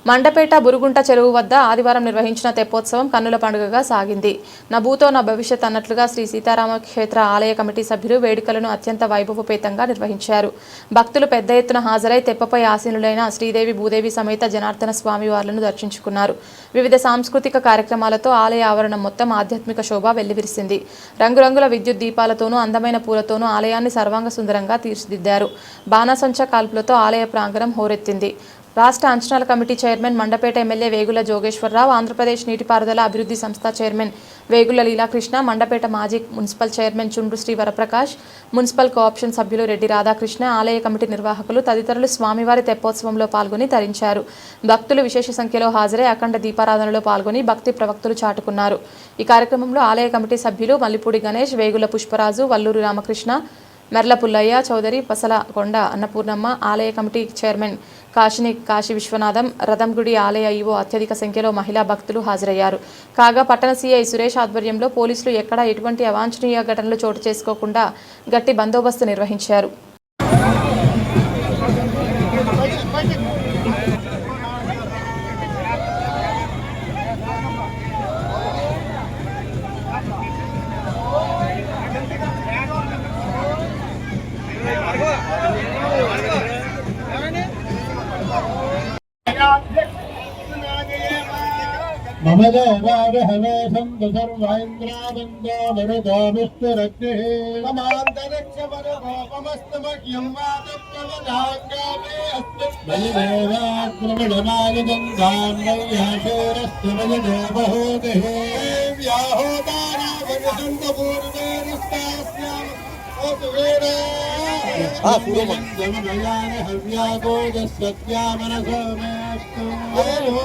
మండపేట బురుగుంట చెరువు వద్ద ఆదివారం నిర్వహించిన తెప్పోత్సవం కన్నుల పండుగగా సాగింది. నా భూతో నా భవిష్యత్ అన్నట్లుగా శ్రీ సీతారామ క్షేత్ర ఆలయ కమిటీ సభ్యులు వేడుకలను అత్యంత వైభవపేతంగా నిర్వహించారు. భక్తులు పెద్ద ఎత్తున హాజరై తెప్పపై ఆసీనులైన శ్రీదేవి భూదేవి సమేత జనార్దన స్వామి వార్లను దర్శించుకున్నారు. వివిధ సాంస్కృతిక కార్యక్రమాలతో ఆలయ ఆవరణం మొత్తం ఆధ్యాత్మిక శోభ వెల్లివిరిసింది. రంగురంగుల విద్యుత్ దీపాలతోనూ అందమైన పూలతోనూ ఆలయాన్ని సర్వాంగ సుందరంగా తీర్చిదిద్దారు. బాణసంచ కాల్పులతో ఆలయ ప్రాంగణం హోరెత్తింది. రాష్ట్ర అంచనాల committee chairman Mandapeta MLA Vegula Jogeswara Rao, Andhra Pradesh నీటిపారుదల అభివృద్ధి సంస్థ చైర్మన్ వేగుల లీలాకృష్ణ, మండపేట మాజీ మున్సిపల్ చైర్మన్ చుండ్రు శ్రీ వరప్రకాష్, మున్సిపల్ కోఆప్షన్ సభ్యులు రెడ్డి రాధాకృష్ణ, ఆలయ కమిటీ నిర్వాహకులు తదితరులు స్వామివారి తెప్పోత్సవంలో పాల్గొని తరించారు. భక్తులు విశేష సంఖ్యలో హాజరై అఖండ దీపారాధనలో పాల్గొని భక్తి ప్రవక్తులు చాటుకున్నారు. ఈ కార్యక్రమంలో ఆలయ కమిటీ సభ్యులు మల్లిపూడి గణేష్, వేగుల పుష్పరాజు, వల్లూరు రామకృష్ణ, మెర్ల పుల్లయ్య చౌదరి, పసలకొండ అన్నపూర్ణమ్మ, ఆలయ కమిటీ చైర్మన్ కాశీ విశ్వనాథం, రథంగుడి ఆలయ ఈవో అత్యధిక సంఖ్యలో మహిళా భక్తులు హాజరయ్యారు. కాగా పట్టణ సీఐ సురేష్ ఆధ్వర్యంలో పోలీసులు ఎక్కడా ఎటువంటి అవాంఛనీయ ఘటనలు చోటు చేసుకోకుండా గట్టి బందోబస్తు నిర్వహించారు. मम देवावहवेशं सर्वेन्द्रावन्दो मरुतो विष्णुरग्निः ममान्तरिक्षपरगोपमस्तमह्यं वातत्ववदाङ्गामे अस्ति बलिदेवाग्रमणमालिदन्धान् मय्याशेरस्तु बलिदेवहूतिः व्याहोदानावनिसन्तपूर्वेरस्तास्याम् ओतु वीरा हव्यागोदस्वत्यामनसो मेऽस्तु